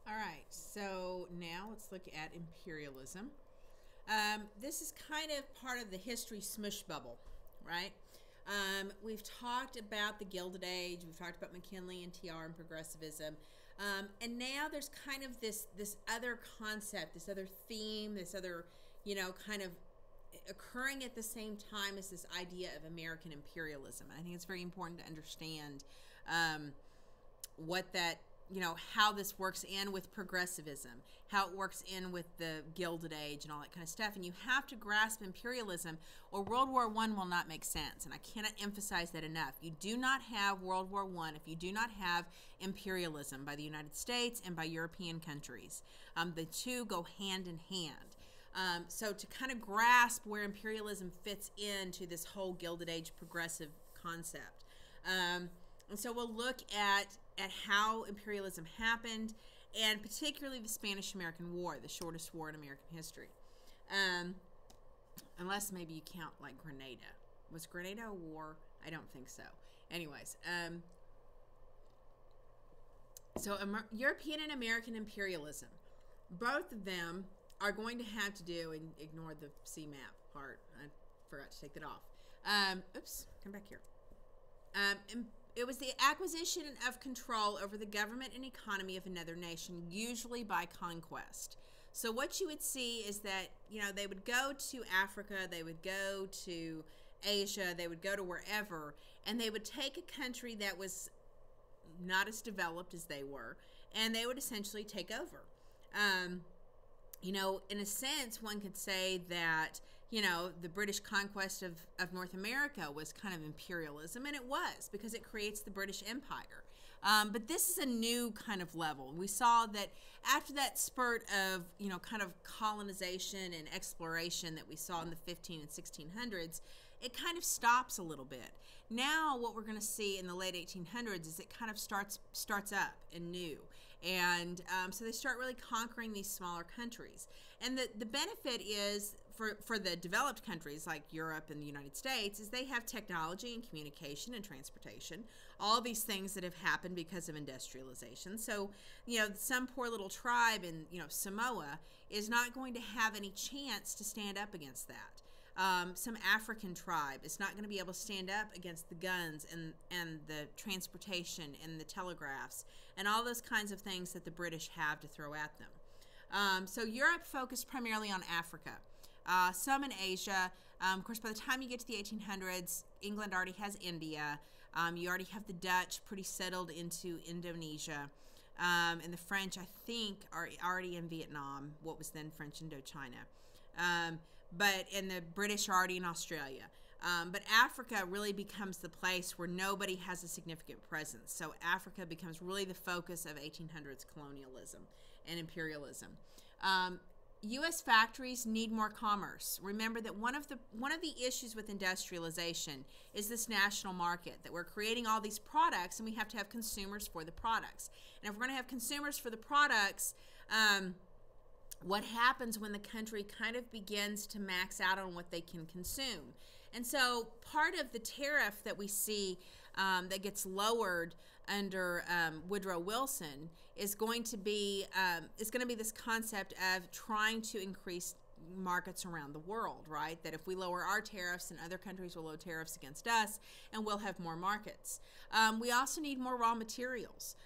All right, so now let's look at imperialism. This is kind of part of the history smush bubble, right? We've talked about the Gilded Age, we've talked about McKinley and TR and progressivism, and now there's kind of this other concept, this other theme, this other, kind of occurring at the same time as this idea of American imperialism. And I think it's very important to understand what that, how this works in with progressivism, how it works in with the Gilded Age and all that kind of stuff. And you have to grasp imperialism or World War I will not make sense. And I cannot emphasize that enough. You do not have World War I if you do not have imperialism by the United States and by European countries. The two go hand in hand. So to kind of grasp where imperialism fits into this whole Gilded Age progressive concept. And so we'll look at how imperialism happened, and particularly the Spanish-American War, the shortest war in American history. Unless maybe you count like Grenada. Was Grenada a war? I don't think so. Anyways, so European and American imperialism, both of them are going to have to do, and ignore the CMAP part. I forgot to take that off. Oops, come back here. It was the acquisition of control over the government and economy of another nation, usually by conquest. So what you would see is that, they would go to Africa, they would go to Asia, they would go to wherever, and they would take a country that was not as developed as they were, and they would essentially take over. In a sense, one could say that, the British conquest of North America was kind of imperialism, and it was, because it creates the British Empire. But this is a new kind of level. We saw that after that spurt of, kind of colonization and exploration that we saw in the 15 and 1600s, it kind of stops a little bit. Now what we're going to see in the late 1800s is it kind of starts up and new. And so they start really conquering these smaller countries. And the benefit is for the developed countries like Europe and the United States is they have technology and communication and transportation, all these things that have happened because of industrialization. So, some poor little tribe in, Samoa is not going to have any chance to stand up against that. Some African tribe is not going to be able to stand up against the guns and the transportation and the telegraphs and all those kinds of things that the British have to throw at them. So Europe focused primarily on Africa. Some in Asia. Of course, by the time you get to the 1800s, England already has India. You already have the Dutch pretty settled into Indonesia. And the French, I think, are already in Vietnam, what was then French Indochina. And the British are already in Australia. But Africa really becomes the place where nobody has a significant presence. So Africa becomes really the focus of 1800s colonialism and imperialism. U.S. factories need more commerce. Remember that one of the issues with industrialization is this national market, that we're creating all these products and we have to have consumers for the products. And if we're going to have consumers for the products, what happens when the country kind of begins to max out on what they can consume? And so part of the tariff that we see that gets lowered under Woodrow Wilson is going to be this concept of trying to increase markets around the world, right? That if we lower our tariffs, and other countries will lower tariffs against us, and we'll have more markets. We also need more raw materials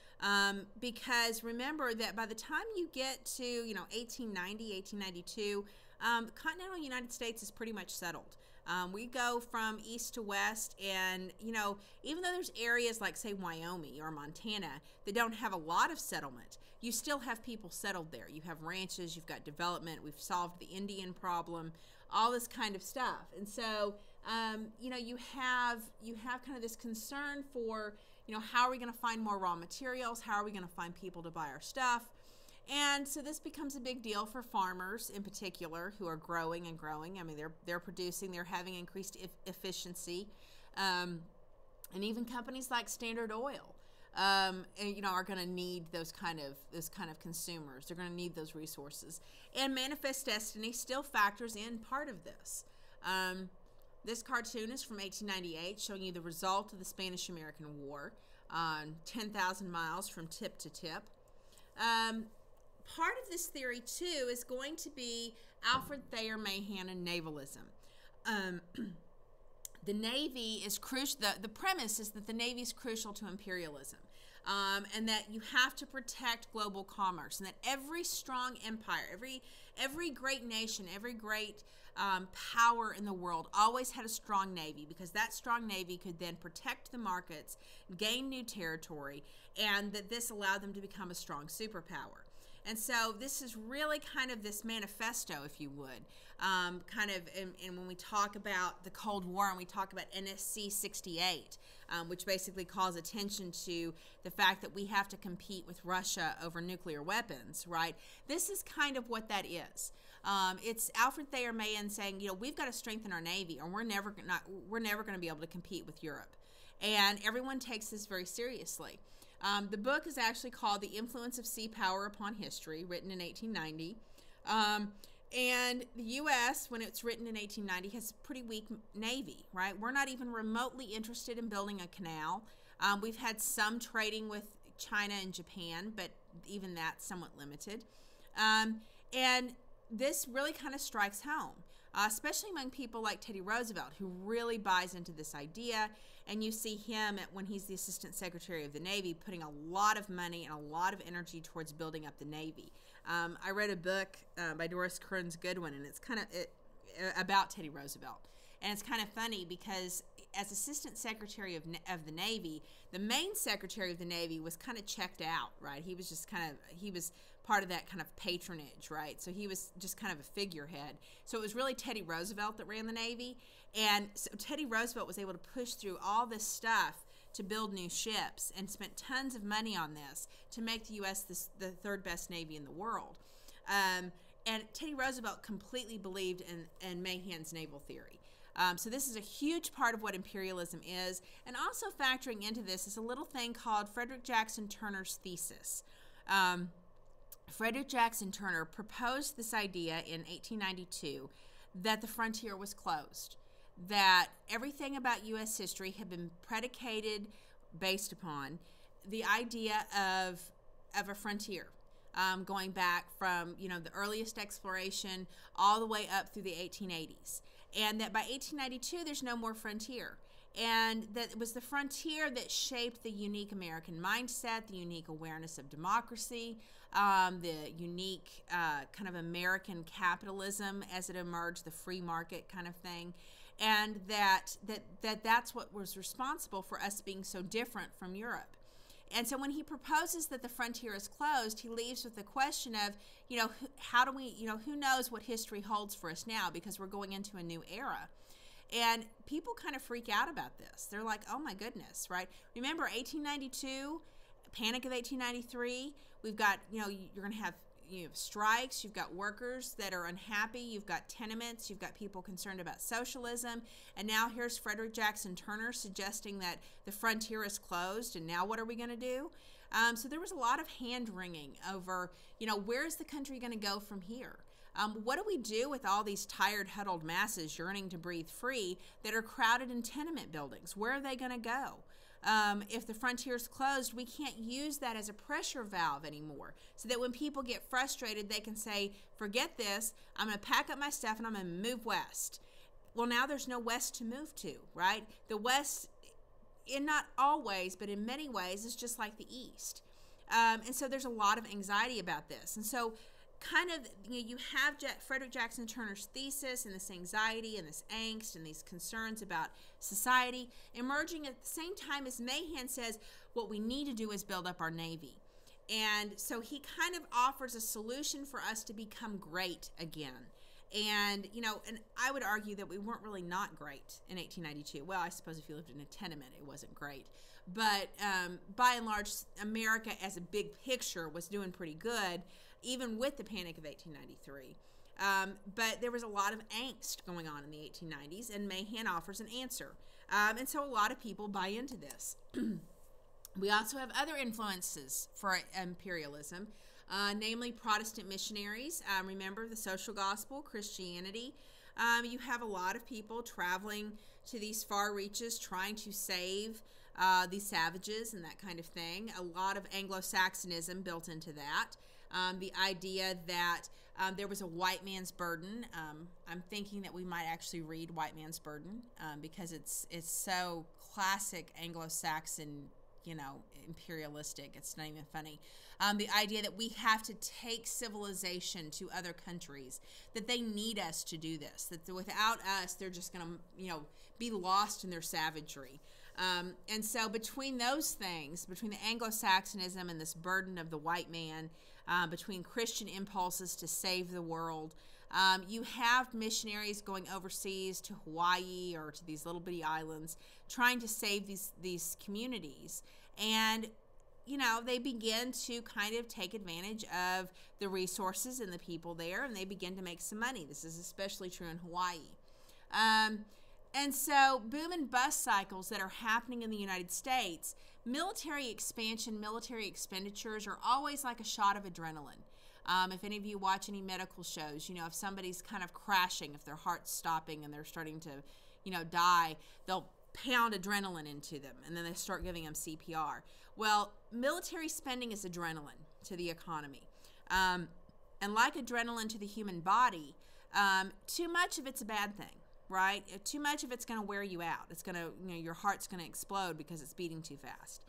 because remember that by the time you get to 1890, 1892, the continental United States is pretty much settled. We go from east to west, and even though there's areas like say Wyoming or Montana that don't have a lot of settlement, you still have people settled there. You have ranches, you've got development, we've solved the Indian problem, all this kind of stuff. And so you have kind of this concern for how are we going to find more raw materials, how are we going to find people to buy our stuff. And so this becomes a big deal for farmers in particular who are growing and growing. I mean, they're producing, they're having increased efficiency. And even companies like Standard Oil, are going to need those kind of consumers. They're going to need those resources. And Manifest Destiny still factors in part of this. This cartoon is from 1898, showing you the result of the Spanish-American War, 10,000 miles from tip to tip. part of this theory, too, is going to be Alfred Thayer Mahan and navalism. The Navy is crucial. The premise is that the Navy is crucial to imperialism, and that you have to protect global commerce, and that every strong empire, every great nation, every great power in the world always had a strong Navy, because that strong Navy could then protect the markets, gain new territory, and that this allowed them to become a strong superpower. And so this is really kind of this manifesto, if you would, and when we talk about the Cold War and we talk about NSC 68, which basically calls attention to the fact that we have to compete with Russia over nuclear weapons, right? This is kind of what that is. It's Alfred Thayer Mahan saying, you know, we've got to strengthen our Navy, or we're never going to be able to compete with Europe. And everyone takes this very seriously. The book is actually called The Influence of Sea Power Upon History, written in 1890. And the U.S., when it's written in 1890, has a pretty weak Navy, right? We're not even remotely interested in building a canal. We've had some trading with China and Japan, but even that's somewhat limited. And this really kind of strikes home, especially among people like Teddy Roosevelt, who really buys into this idea. And you see him, when he's the Assistant Secretary of the Navy, putting a lot of money and a lot of energy towards building up the Navy. I read a book by Doris Kearns Goodwin, and it's kind of about Teddy Roosevelt. And it's kind of funny because as Assistant Secretary of the Navy, the main Secretary of the Navy was kind of checked out, right? He was just he was part of that kind of patronage, right? So he was just kind of a figurehead. So it was really Teddy Roosevelt that ran the Navy. And so Teddy Roosevelt was able to push through all this stuff to build new ships and spent tons of money on this to make the U.S. the third best Navy in the world. And Teddy Roosevelt completely believed in Mahan's naval theory. So this is a huge part of what imperialism is. And also factoring into this is a little thing called Frederick Jackson Turner's thesis. Frederick Jackson Turner proposed this idea in 1892 that the frontier was closed, that everything about U.S. history had been predicated based upon the idea of a frontier, going back from, you know, the earliest exploration all the way up through the 1880s. And that by 1892, there's no more frontier. And that it was the frontier that shaped the unique American mindset, the unique awareness of democracy, the unique kind of American capitalism as it emerged, the free market kind of thing. And that's what was responsible for us being so different from Europe. And so when he proposes that the frontier is closed, he leaves with the question of, you know, how do we, you know, who knows what history holds for us now, because we're going into a new era. And people kind of freak out about this. They're like, oh my goodness, right? Remember 1892, Panic of 1893, we've got, you know, you're going to have, you have strikes, you've got workers that are unhappy, you've got tenements, you've got people concerned about socialism, and now here's Frederick Jackson Turner suggesting that the frontier is closed, and now what are we going to do? So there was a lot of hand-wringing over, you know, where is the country going to go from here? What do we do with all these tired, huddled masses yearning to breathe free that are crowded in tenement buildings? Where are they going to go? If the frontier's closed, we can't use that as a pressure valve anymore, so that when people get frustrated, they can say, forget this, I'm going to pack up my stuff and I'm going to move west. Well, now there's no west to move to, right? The west, in not all ways, but in many ways, is just like the east. And so there's a lot of anxiety about this. And so kind of, you know, you have Frederick Jackson Turner's thesis and this anxiety and this angst and these concerns about society emerging at the same time as Mahan says, what we need to do is build up our Navy. And so he kind of offers a solution for us to become great again. And, you know, and I would argue that we weren't really not great in 1892. Well, I suppose if you lived in a tenement, it wasn't great. But by and large, America as a big picture was doing pretty good, even with the Panic of 1893. But there was a lot of angst going on in the 1890s, and Mahan offers an answer. And so a lot of people buy into this. We also have other influences for imperialism, namely Protestant missionaries. Remember the social gospel, Christianity. You have a lot of people traveling to these far reaches trying to save these savages and that kind of thing. A lot of Anglo-Saxonism built into that. The idea that there was a white man's burden. I'm thinking that we might actually read White Man's Burden because it's so classic Anglo-Saxon, imperialistic. It's not even funny. The idea that we have to take civilization to other countries, that they need us to do this, that without us, they're just going to, be lost in their savagery. And so between those things, between the Anglo-Saxonism and this burden of the white man, between Christian impulses to save the world, you have missionaries going overseas to Hawaii or to these little bitty islands trying to save these communities. And, they begin to kind of take advantage of the resources and the people there, and they begin to make some money. This is especially true in Hawaii. And so boom and bust cycles that are happening in the United States, military expansion, military expenditures are always like a shot of adrenaline. If any of you watch any medical shows, if somebody's kind of crashing, if their heart's stopping and they're starting to, die, they'll pound adrenaline into them, and then they start giving them CPR. Well, military spending is adrenaline to the economy. And like adrenaline to the human body, too much of it's a bad thing, right? Too much of it's going to wear you out. It's going to, your heart's going to explode because it's beating too fast.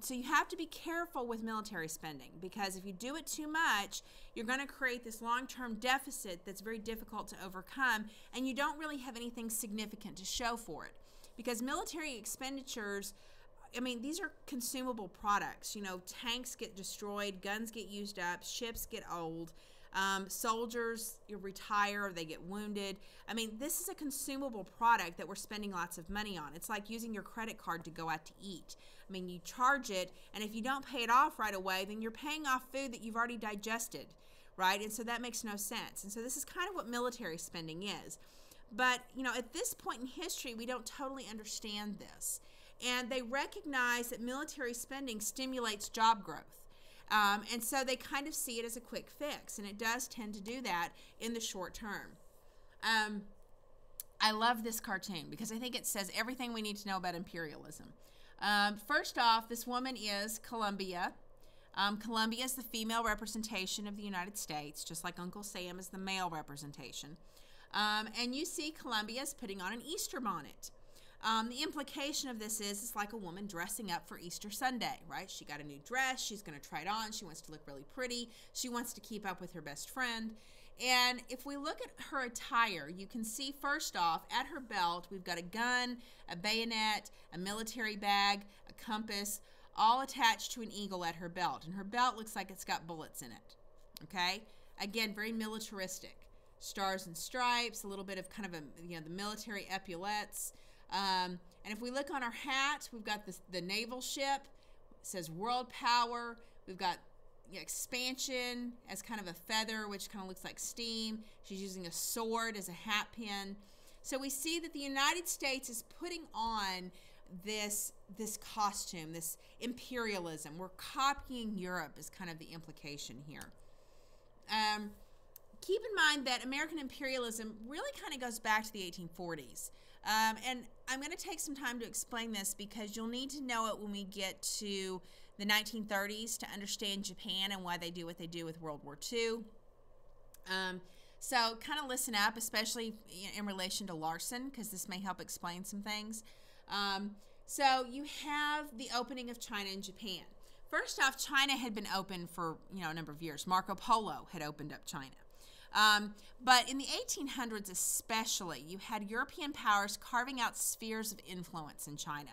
So you have to be careful with military spending, because if you do it too much, you're going to create this long-term deficit that's very difficult to overcome, and you don't really have anything significant to show for it. Because military expenditures, these are consumable products. Tanks get destroyed, guns get used up, ships get old, soldiers retire or they get wounded. This is a consumable product that we're spending lots of money on. It's like using your credit card to go out to eat. You charge it, and if you don't pay it off right away, then you're paying off food that you've already digested, right? And so that makes no sense. And so this is kind of what military spending is. But, at this point in history, we don't totally understand this. And they recognize that military spending stimulates job growth. And so they kind of see it as a quick fix, and it does tend to do that in the short term. I love this cartoon because I think it says everything we need to know about imperialism. First off, this woman is Columbia. Columbia is the female representation of the United States, just like Uncle Sam is the male representation. And you see Columbia is putting on an Easter bonnet. The implication of this is it's like a woman dressing up for Easter Sunday, right? She got a new dress. She's going to try it on. She wants to look really pretty. She wants to keep up with her best friend. And if we look at her attire, you can see first off, at her belt, we've got a gun, a bayonet, a military bag, a compass, all attached to an eagle at her belt. And her belt looks like it's got bullets in it, okay? Again, very militaristic. Stars and stripes, a little bit of kind of the military epaulettes. And if we look on her hat, we've got the naval ship. It says world power. We've got expansion as kind of a feather, which kind of looks like steam. She's using a sword as a hat pin. So we see that the United States is putting on this costume, this imperialism. We're copying Europe is kind of the implication here. Keep in mind that American imperialism really kind of goes back to the 1840s. And I'm going to take some time to explain this because you'll need to know it when we get to the 1930s to understand Japan and why they do what they do with World War II. So kind of listen up, especially in relation to Larson, because this may help explain some things. So you have the opening of China and Japan. First off, China had been open for a number of years. Marco Polo had opened up China. But in the 1800s especially, you had European powers carving out spheres of influence in China.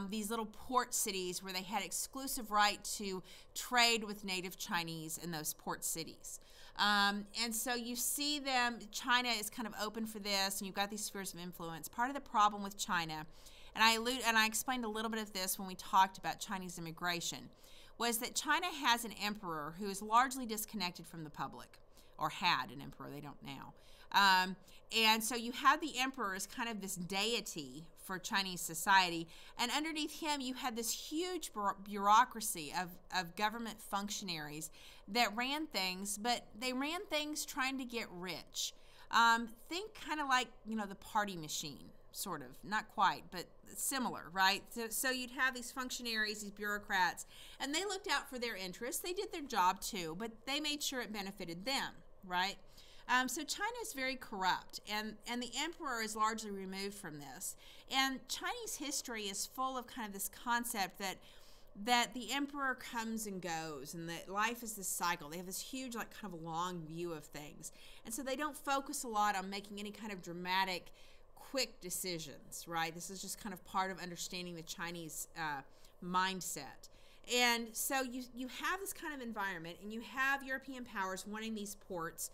These little port cities where they had exclusive right to trade with native Chinese in those port cities. And so you see them, China is kind of open for this, and you've got these spheres of influence. Part of the problem with China, and I explained a little bit of this when we talked about Chinese immigration, was that China has an emperor who is largely disconnected from the public. Or had an emperor, they don't now. And so you have the emperor as kind of this deity for Chinese society, and underneath him you had this huge bureaucracy of government functionaries that ran things, but they ran things trying to get rich. Think kind of like, the party machine, sort of, not quite, but similar, right? So you'd have these functionaries, these bureaucrats, and they looked out for their interests. They did their job too, but they made sure it benefited them, right? So China is very corrupt, and the emperor is largely removed from this. And Chinese history is full of kind of this concept that the emperor comes and goes, and that life is this cycle. They have this huge, like, kind of long view of things. And so they don't focus a lot on making any kind of dramatic, quick decisions, right? This is just kind of part of understanding the Chinese mindset. And so you have this kind of environment, and you have European powers wanting these ports,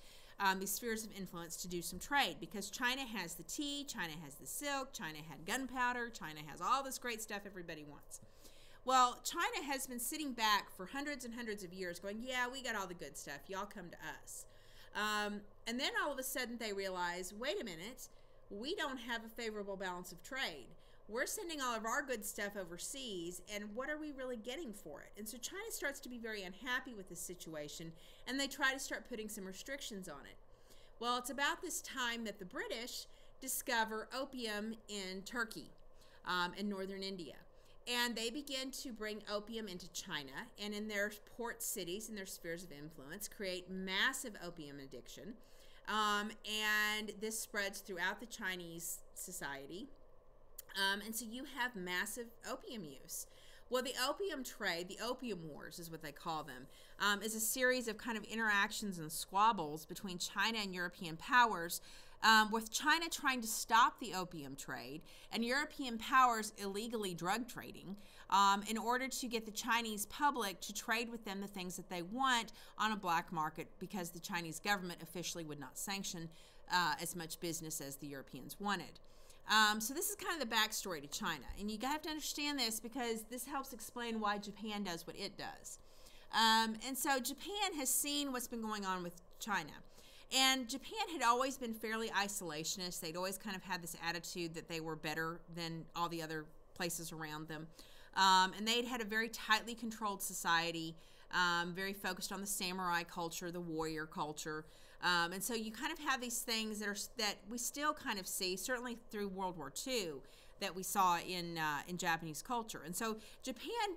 these spheres of influence, to do some trade, because China has the tea, China has the silk, China had gunpowder, China has all this great stuff everybody wants. Well, China has been sitting back for hundreds and hundreds of years going, yeah, we got all the good stuff. Y'all come to us. And then all of a sudden they realize, wait a minute, we don't have a favorable balance of trade. We're sending all of our good stuff overseas, and what are we really getting for it? And so China starts to be very unhappy with this situation, and they try to start putting some restrictions on it. Well, it's about this time that the British discover opium in Turkey, in northern India. And they begin to bring opium into China, and in their port cities, in their spheres of influence, create massive opium addiction. And this spreads throughout the Chinese society. And so you have massive opium use. Well, the opium trade, the opium wars is what they call them, is a series of kind of interactions and squabbles between China and European powers, with China trying to stop the opium trade and European powers illegally drug trading in order to get the Chinese public to trade with them the things that they want on a black market, because the Chinese government officially would not sanction as much business as the Europeans wanted. So this is kind of the backstory to China, and you have to understand this because this helps explain why Japan does what it does. And so Japan has seen what's been going on with China. And Japan had always been fairly isolationist. They'd always kind of had this attitude that they were better than all the other places around them. And they'd had a very tightly controlled society, very focused on the samurai culture, the warrior culture. And so you kind of have these things that we still kind of see, certainly through World War II, that we saw in Japanese culture. And so Japan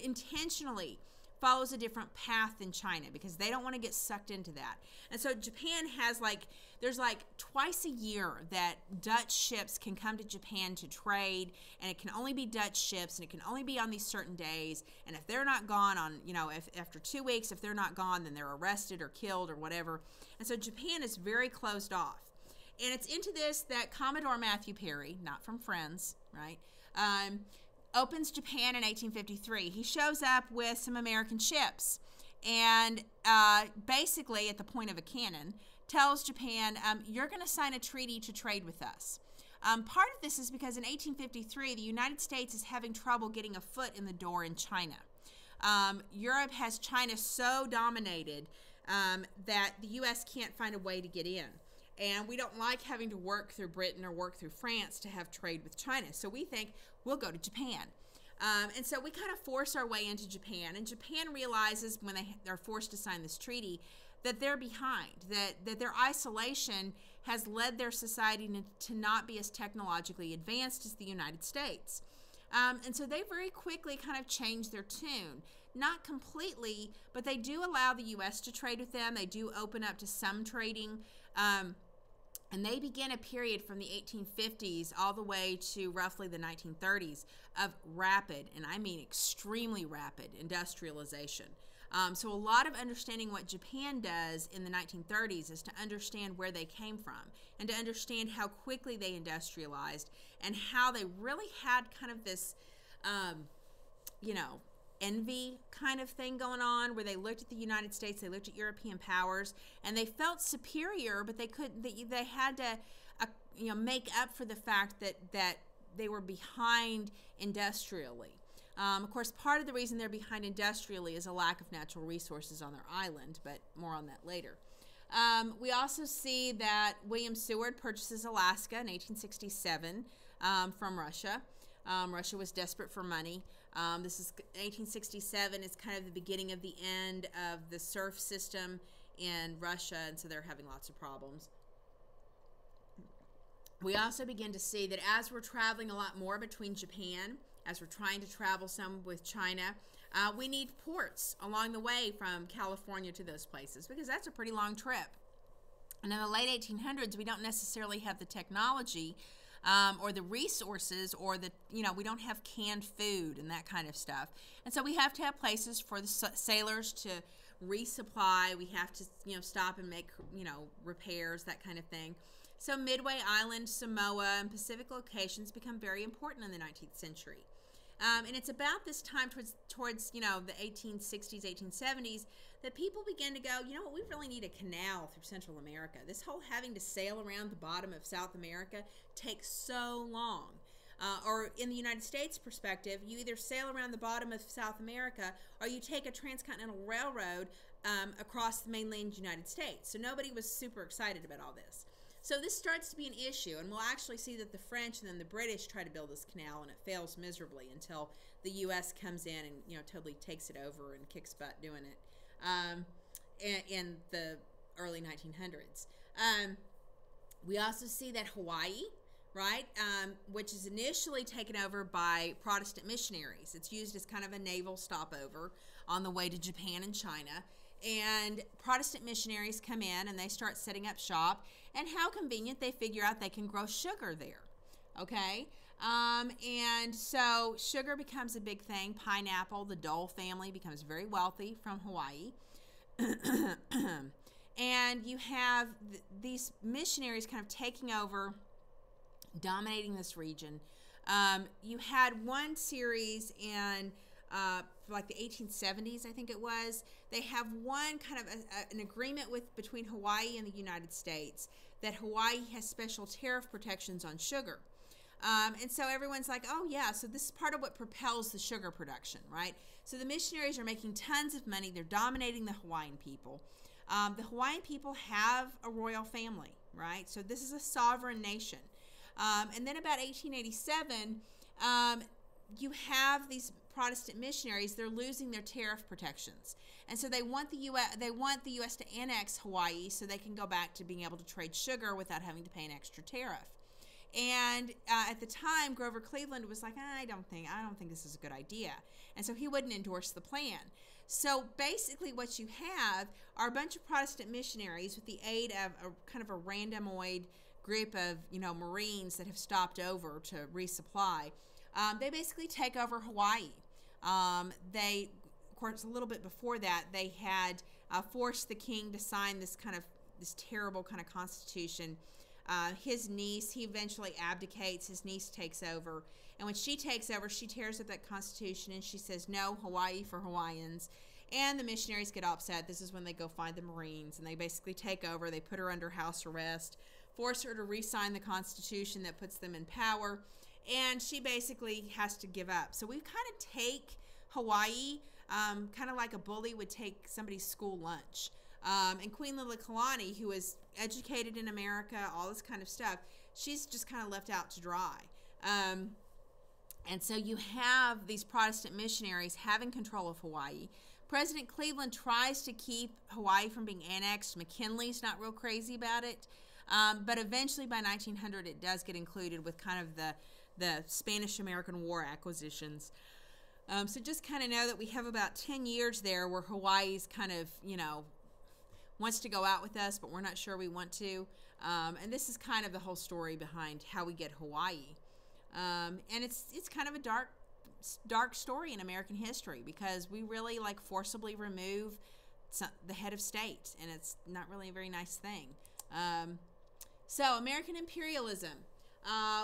intentionally follows a different path than China because they don't want to get sucked into that. And so Japan has there's twice a year that Dutch ships can come to Japan to trade, and it can only be Dutch ships, and it can only be on these certain days. And if they're not gone if after 2 weeks, if they're not gone, then they're arrested or killed or whatever. And so Japan is very closed off. And it's into this that Commodore Matthew Perry, not from Friends, right, opens Japan in 1853. He shows up with some American ships and basically, at the point of a cannon, tells Japan, you're going to sign a treaty to trade with us. Part of this is because in 1853, the United States is having trouble getting a foot in the door in China. Europe has China so dominated that the U.S. can't find a way to get in. And we don't like having to work through Britain or work through France to have trade with China. So we think we'll go to Japan. And so we kind of force our way into Japan. And Japan realizes when they're forced to sign this treaty that they're behind, that their isolation has led their society to not be as technologically advanced as the United States. And so they very quickly kind of change their tune. Not completely, but they do allow the U.S. to trade with them. They do open up to some trading. And they begin a period from the 1850s all the way to roughly the 1930s of rapid, and I mean extremely rapid, industrialization. So a lot of understanding what Japan does in the 1930s is to understand where they came from and to understand how quickly they industrialized and how they really had kind of this, envy kind of thing going on, where they looked at the United States, they looked at European powers, and they felt superior, but they had to make up for the fact that they were behind industrially. Of course, part of the reason they're behind industrially is a lack of natural resources on their island, but more on that later. We also see that William Seward purchases Alaska in 1867 from Russia. Russia was desperate for money. This is 1867 is kind of the beginning of the end of the serf system in Russia, and so they're having lots of problems. We also begin to see that as we're traveling a lot more between Japan, as we're trying to travel some with China, we need ports along the way from California to those places, because that's a pretty long trip. And in the late 1800s, we don't necessarily have the technology or the resources, or the, we don't have canned food and that kind of stuff. And so we have to have places for the sailors to resupply. We have to, stop and make, repairs, that kind of thing. So Midway Island, Samoa, and Pacific locations become very important in the 19th century. And it's about this time towards the 1860s, 1870s, that people begin to go, you know what, we really need a canal through Central America. This whole having to sail around the bottom of South America takes so long. Or in the United States perspective, you either sail around the bottom of South America, or you take a transcontinental railroad across the mainland United States. So nobody was super excited about all this. So this starts to be an issue, and we'll actually see that the French and then the British try to build this canal, and it fails miserably until the U.S. comes in and totally takes it over and kicks butt doing it in the early 1900s. We also see that Hawaii, right, which is initially taken over by Protestant missionaries. It's used as kind of a naval stopover on the way to Japan and China. And Protestant missionaries come in and they start setting up shop, and how convenient, they figure out they can grow sugar there, okay? And so sugar becomes a big thing. Pineapple, the Dole family becomes very wealthy from Hawaii. And you have these missionaries kind of taking over, dominating this region. You had one series in like the 1870s, I think it was. They have one kind of an agreement between Hawaii and the United States that Hawaii has special tariff protections on sugar. And so everyone's like, oh yeah, so this is part of what propels the sugar production, right? So the missionaries are making tons of money. They're dominating the Hawaiian people. The Hawaiian people have a royal family, right? So this is a sovereign nation. And then about 1887, you have these Protestant missionaries. They're losing their tariff protections, and so they want the U.S. to annex Hawaii so they can go back to being able to trade sugar without having to pay an extra tariff. And at the time, Grover Cleveland was like, I don't think this is a good idea, and so he wouldn't endorse the plan. So basically, what you have are a bunch of Protestant missionaries with the aid of a kind of a randomoid group of Marines that have stopped over to resupply. They basically take over Hawaii. They, of course, a little bit before that, they had forced the king to sign this terrible kind of constitution. His niece, he eventually abdicates. His niece takes over. And when she takes over, she tears up that constitution and she says, no, Hawaii for Hawaiians. And the missionaries get upset. This is when they go find the Marines, and they basically take over. They put her under house arrest, force her to re-sign the constitution that puts them in power. And she basically has to give up. So we kind of take Hawaii kind of like a bully would take somebody's school lunch. And Queen Liliuokalani, who was educated in America, all this kind of stuff, she's just kind of left out to dry. And so you have these Protestant missionaries having control of Hawaii. President Cleveland tries to keep Hawaii from being annexed. McKinley's not real crazy about it. But eventually by 1900, it does get included with kind of the Spanish-American War acquisitions. So just kind of know that we have about 10 years there where Hawaii's kind of, wants to go out with us, but we're not sure we want to. And this is kind of the whole story behind how we get Hawaii. And it's kind of a dark story in American history, because we really forcibly remove the head of state, and it's not really a very nice thing. So American imperialism.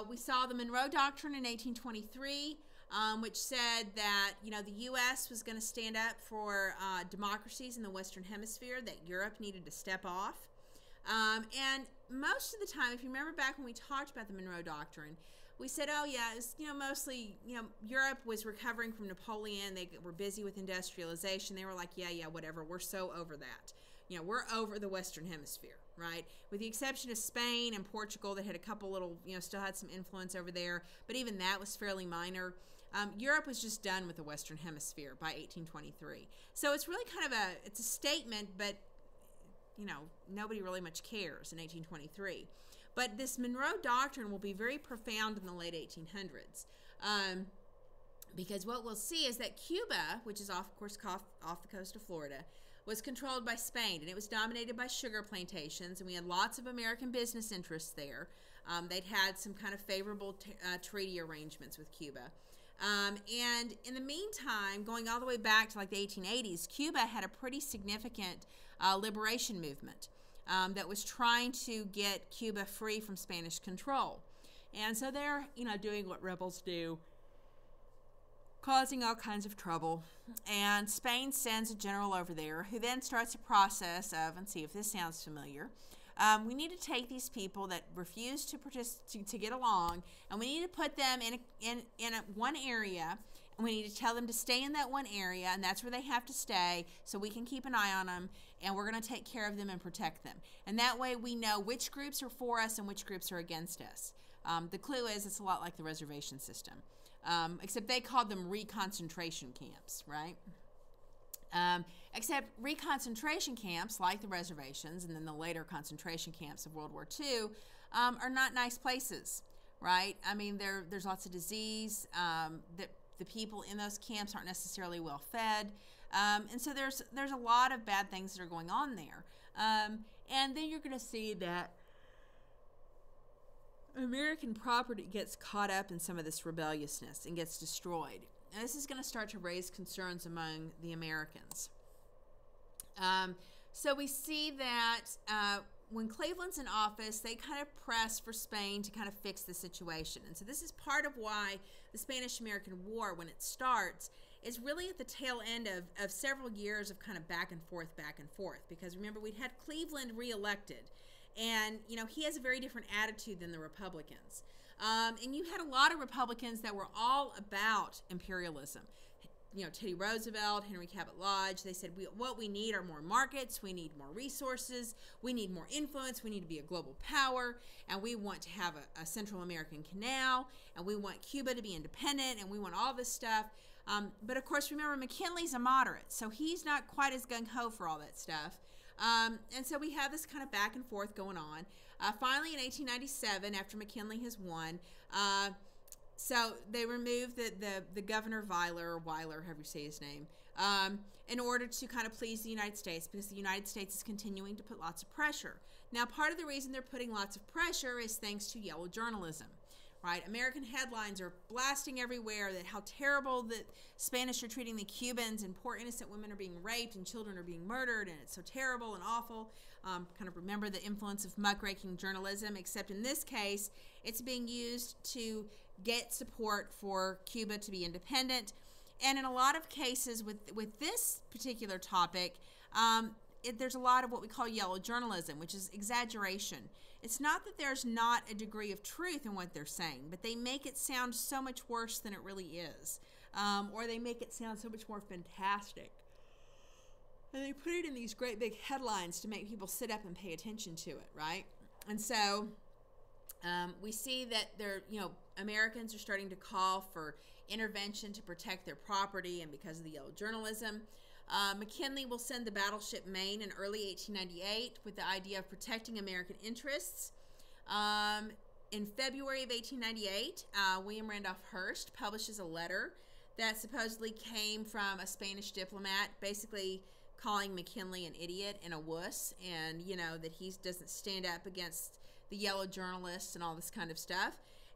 We saw the Monroe Doctrine in 1823, which said that the U.S. was going to stand up for democracies in the Western Hemisphere, that Europe needed to step off. And most of the time, if you remember back when we talked about the Monroe Doctrine, we said, oh yeah, it's, mostly, Europe was recovering from Napoleon. They were busy with industrialization. They were like, yeah, whatever. We're so over that. We're over the Western Hemisphere, right? With the exception of Spain and Portugal, that had a couple little, still had some influence over there, but even that was fairly minor. Europe was just done with the Western Hemisphere by 1823. So it's really kind of it's a statement, but, nobody really much cares in 1823. But this Monroe Doctrine will be very profound in the late 1800s. Because what we'll see is that Cuba, which is of course off the coast of Florida, was controlled by Spain, and it was dominated by sugar plantations, and we had lots of American business interests there. They'd had some kind of favorable treaty arrangements with Cuba. And in the meantime, going all the way back to like the 1880s, Cuba had a pretty significant liberation movement that was trying to get Cuba free from Spanish control. And so they're, doing what rebels do, causing all kinds of trouble. And Spain sends a general over there who then starts a process of, and see if this sounds familiar, we need to take these people that refuse to get along, and we need to put them in one area, and we need to tell them to stay in that one area, and that's where they have to stay, so we can keep an eye on them, and we're going to take care of them and protect them. And that way we know which groups are for us and which groups are against us. The clue is it's a lot like the reservation system. Except they called them reconcentration camps, right? Except reconcentration camps, like the reservations and then the later concentration camps of World War II, are not nice places, right? I mean, there's lots of disease. The people in those camps aren't necessarily well fed, and so there's a lot of bad things that are going on there. And then you're going to see that American property gets caught up in some of this rebelliousness and gets destroyed. And this is going to start to raise concerns among the Americans. So we see that when Cleveland's in office, they kind of press for Spain to kind of fix the situation. And so this is part of why the Spanish-American War, when it starts, is really at the tail end of several years of kind of back and forth. Because remember, we'd had Cleveland reelected. And, he has a very different attitude than the Republicans. And you had a lot of Republicans that were all about imperialism. Teddy Roosevelt, Henry Cabot Lodge, they said, what we need are more markets, we need more resources, we need more influence, we need to be a global power, and we want to have a Central American canal, and we want Cuba to be independent, and we want all this stuff. But, of course, remember, McKinley's a moderate, so he's not quite as gung-ho for all that stuff. And so we have this kind of back and forth going on. Finally, in 1897, after McKinley has won, so they removed the Governor Weiler, however you say his name, in order to kind of please the United States, because the United States is continuing to put lots of pressure. Now, part of the reason they're putting lots of pressure is thanks to yellow journalism. Right, American headlines are blasting everywhere that how terrible the Spanish are treating the Cubans, and poor innocent women are being raped and children are being murdered, and it's so terrible and awful. Kind of remember the influence of muckraking journalism, except in this case, it's being used to get support for Cuba to be independent. And in a lot of cases with this particular topic, there's a lot of what we call yellow journalism, which is exaggeration. It's not that there's not a degree of truth in what they're saying, but they make it sound so much worse than it really is. Or they make it sound so much more fantastic. And they put it in these great big headlines to make people sit up and pay attention to it, right? And so we see that Americans are starting to call for intervention to protect their property, and because of the yellow journalism. McKinley will send the battleship Maine in early 1898 with the idea of protecting American interests. In February of 1898, William Randolph Hearst publishes a letter that supposedly came from a Spanish diplomat, basically calling McKinley an idiot and a wuss, and, that he doesn't stand up against the yellow journalists and all this kind of stuff.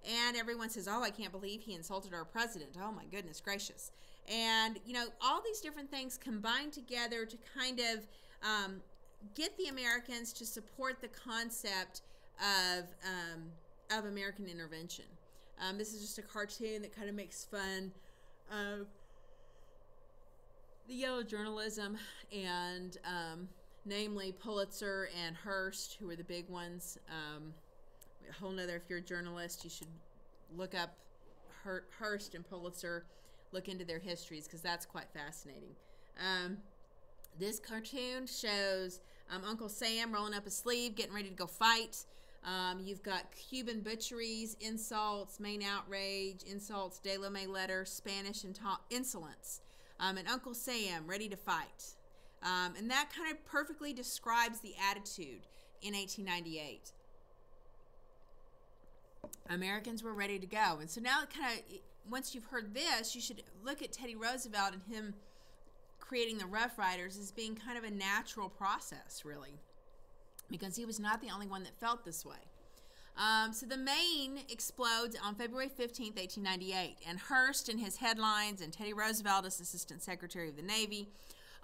And everyone says, oh, I can't believe he insulted our president. Oh, my goodness gracious. And, all these different things combine together to kind of get the Americans to support the concept of American intervention. This is just a cartoon that kind of makes fun of the yellow journalism, and namely Pulitzer and Hearst, who are the big ones. A whole nother, if you're a journalist, you should look up Hearst and Pulitzer. Look into their histories, because that's quite fascinating. This cartoon shows Uncle Sam rolling up his sleeve, getting ready to go fight. You've got Cuban butcheries, insults, Maine outrage, insults, De La May letter, Spanish insolence, and Uncle Sam ready to fight. And that kind of perfectly describes the attitude in 1898. Americans were ready to go. And so now once you've heard this, you should look at Teddy Roosevelt and him creating the Rough Riders as being kind of a natural process, really, because he was not the only one that felt this way. So the Maine explodes on February 15th, 1898, and Hearst in his headlines and Teddy Roosevelt as Assistant Secretary of the Navy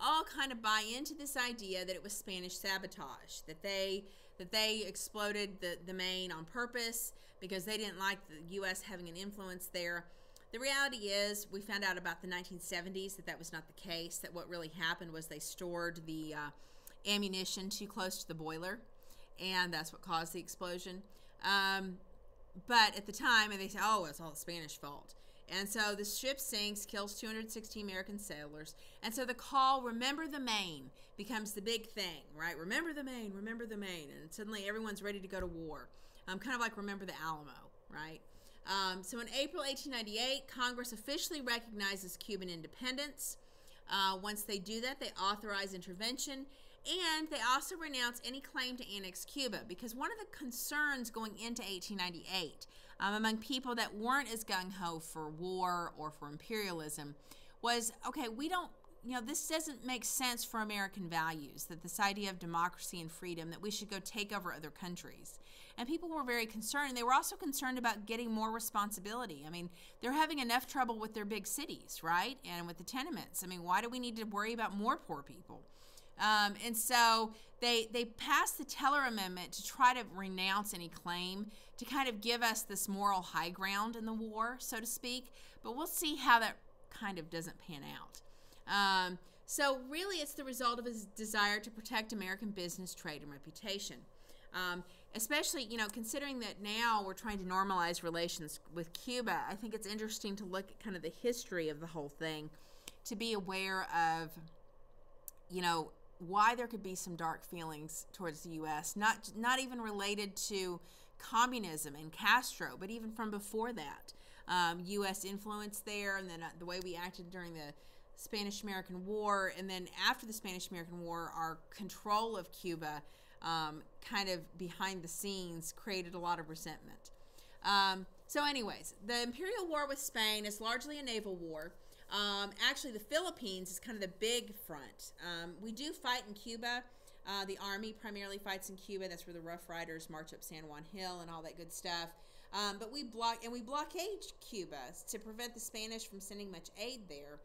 all kind of buy into this idea that it was Spanish sabotage, that they exploded the Maine on purpose because they didn't like the U.S. having an influence there. The reality is, we found out about the 1970s that was not the case, that what really happened was they stored the ammunition too close to the boiler, and that's what caused the explosion. But at the time, they say, oh, it's all the Spanish fault. And so the ship sinks, kills 260 American sailors. And so the call, remember the Maine, becomes the big thing, right? Remember the Maine, remember the Maine. And suddenly everyone's ready to go to war. Kind of like remember the Alamo, right? So in April 1898, Congress officially recognizes Cuban independence. Once they do that, they authorize intervention. And they also renounce any claim to annex Cuba, because one of the concerns going into 1898 among people that weren't as gung-ho for war or for imperialism was, okay, we don't, this doesn't make sense for American values, that this idea of democracy and freedom, that we should go take over other countries. And people were very concerned. They were also concerned about getting more responsibility. I mean, they're having enough trouble with their big cities, right? And with the tenements. I mean, why do we need to worry about more poor people? And so they passed the Teller Amendment to try to renounce any claim, to kind of give us this moral high ground in the war, so to speak. But we'll see how that kind of doesn't pan out. So really it's the result of his desire to protect American business, trade, and reputation. Especially, considering that now we're trying to normalize relations with Cuba, I think it's interesting to look at kind of the history of the whole thing, to be aware of, why there could be some dark feelings towards the U.S., not even related to communism and Castro, but even from before that. U.S. influence there, and then the way we acted during the Spanish-American War, and then after the Spanish-American War, our control of Cuba kind of behind the scenes created a lot of resentment. So anyways, the Imperial War with Spain is largely a naval war. Actually, the Philippines is kind of the big front. We do fight in Cuba. The Army primarily fights in Cuba. That's where the Rough Riders march up San Juan Hill and all that good stuff. But we blockade Cuba to prevent the Spanish from sending much aid there.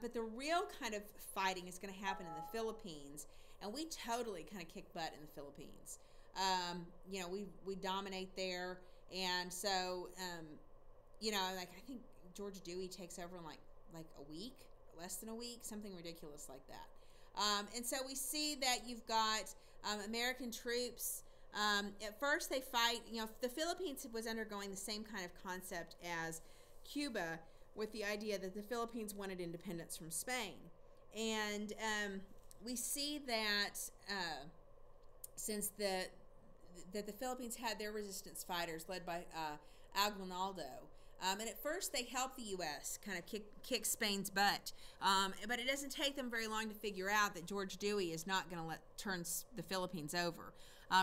But the real kind of fighting is going to happen in the Philippines, and we totally kind of kick butt in the Philippines. We dominate there, and so I think George Dewey takes over in like a week, less than a week, something ridiculous like that. And so we see that you've got American troops. At first they fight, the Philippines was undergoing the same kind of concept as Cuba, with the idea that the Philippines wanted independence from Spain. And we see that since the Philippines had their resistance fighters led by Aguinaldo, and at first they helped the U.S. kind of kick Spain's butt, but it doesn't take them very long to figure out that George Dewey is not going to turn the Philippines over.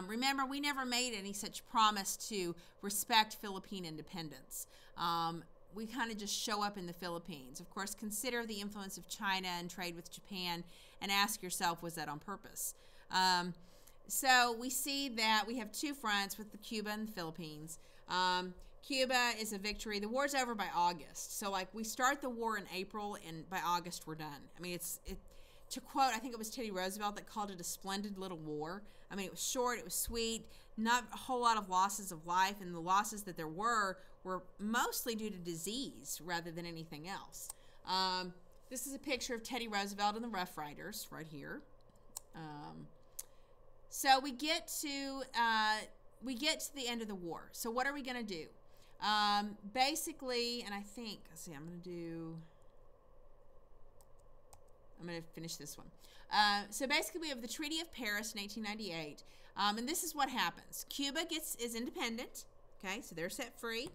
Remember, we never made any such promise to respect Philippine independence. We kind of just show up in the Philippines. Of course, consider the influence of China and trade with Japan and ask yourself, was that on purpose? So we see that we have two fronts with the Cuba and the Philippines. Cuba is a victory. The war's over by August. So we start the war in April, and by August we're done. I mean, to quote, I think it was Teddy Roosevelt that called it a splendid little war. I mean, it was short, it was sweet, not a whole lot of losses of life, and the losses that there were mostly due to disease rather than anything else. This is a picture of Teddy Roosevelt and the Rough Riders right here. So we get to the end of the war. So what are we going to do? Basically, and I think, let's see, I'm going to finish this one. So basically, we have the Treaty of Paris in 1898, and this is what happens. Cuba is independent, okay, so they're set free.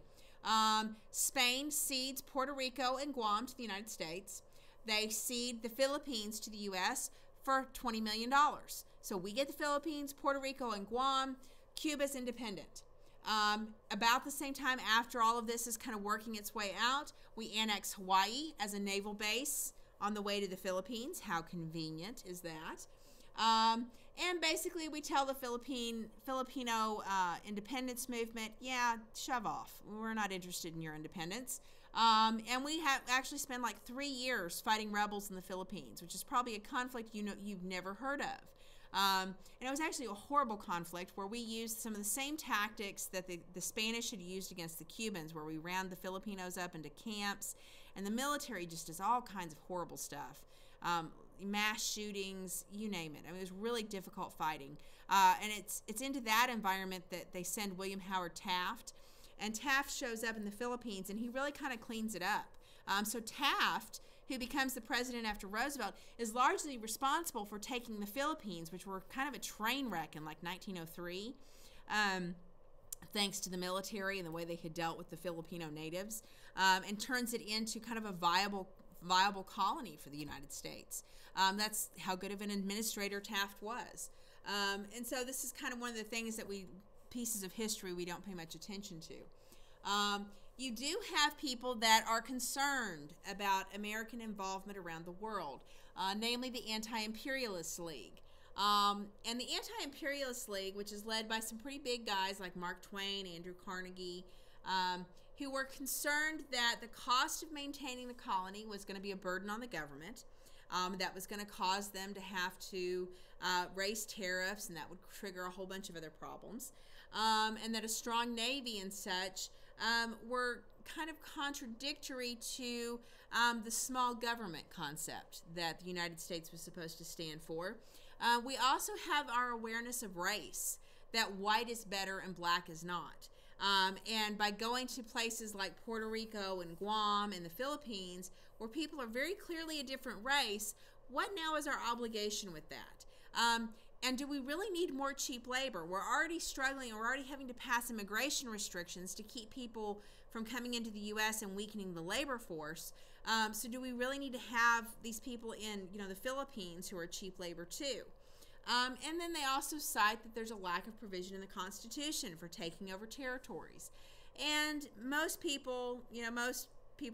Spain cedes Puerto Rico and Guam to the United States. They cede the Philippines to the U.S. for $20 million. So we get the Philippines, Puerto Rico, and Guam. Cuba's independent. About the same time after all of this is kind of working its way out, we annex Hawaii as a naval base on the way to the Philippines. How convenient is that? And basically we tell the Filipino independence movement, yeah, shove off. We're not interested in your independence. And we have actually spent like 3 years fighting rebels in the Philippines, which is probably a conflict you've never heard of. And it was actually a horrible conflict where we used some of the same tactics that the Spanish had used against the Cubans, where we round the Filipinos up into camps, and the military just does all kinds of horrible stuff. Mass shootings, you name it. I mean, it was really difficult fighting. And it's into that environment that they send William Howard Taft. And Taft shows up in the Philippines, and he really kind of cleans it up. So Taft, who becomes the president after Roosevelt, is largely responsible for taking the Philippines, which were kind of a train wreck in like 1903, thanks to the military and the way they had dealt with the Filipino natives, and turns it into kind of a viable colony for the United States. That's how good of an administrator Taft was. And so this is kind of one of the things that pieces of history we don't pay much attention to. You do have people that are concerned about American involvement around the world, namely the Anti-Imperialist League. And the Anti-Imperialist League, which is led by some pretty big guys like Mark Twain, Andrew Carnegie, who were concerned that the cost of maintaining the colony was going to be a burden on the government, that was going to cause them to have to raise tariffs, and that would trigger a whole bunch of other problems, and that a strong navy and such were kind of contradictory to the small government concept that the United States was supposed to stand for. We also have our awareness of race, that white is better and black is not. And by going to places like Puerto Rico and Guam and the Philippines, where people are very clearly a different race, what now is our obligation with that? And do we really need more cheap labor? We're already struggling, and we're already having to pass immigration restrictions to keep people from coming into the U.S. and weakening the labor force. So do we really need to have these people in, the Philippines who are cheap labor too? And then they also cite that there's a lack of provision in the Constitution for taking over territories. And most people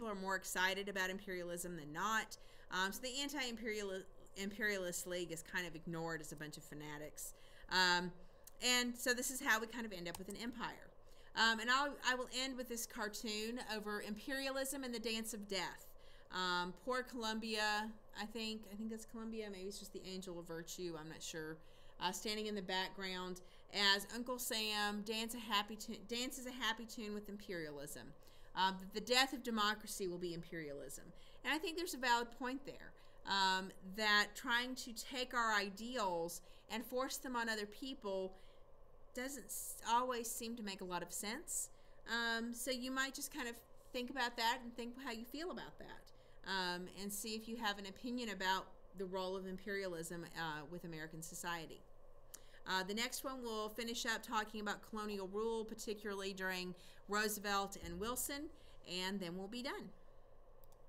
are more excited about imperialism than not. So the Anti-Imperialist League is kind of ignored as a bunch of fanatics. And so this is how we kind of end up with an empire. And I will end with this cartoon over imperialism and the dance of death. Poor Columbia, I think that's Columbia, maybe it's just the Angel of Virtue, I'm not sure, standing in the background as Uncle Sam dances a happy tune with imperialism. The death of democracy will be imperialism. And I think there's a valid point there, that trying to take our ideals and force them on other people doesn't always seem to make a lot of sense. So you might just kind of think about that and think how you feel about that. And see if you have an opinion about the role of imperialism with American society. The next one we'll finish up talking about colonial rule, particularly during Roosevelt and Wilson, and then we'll be done.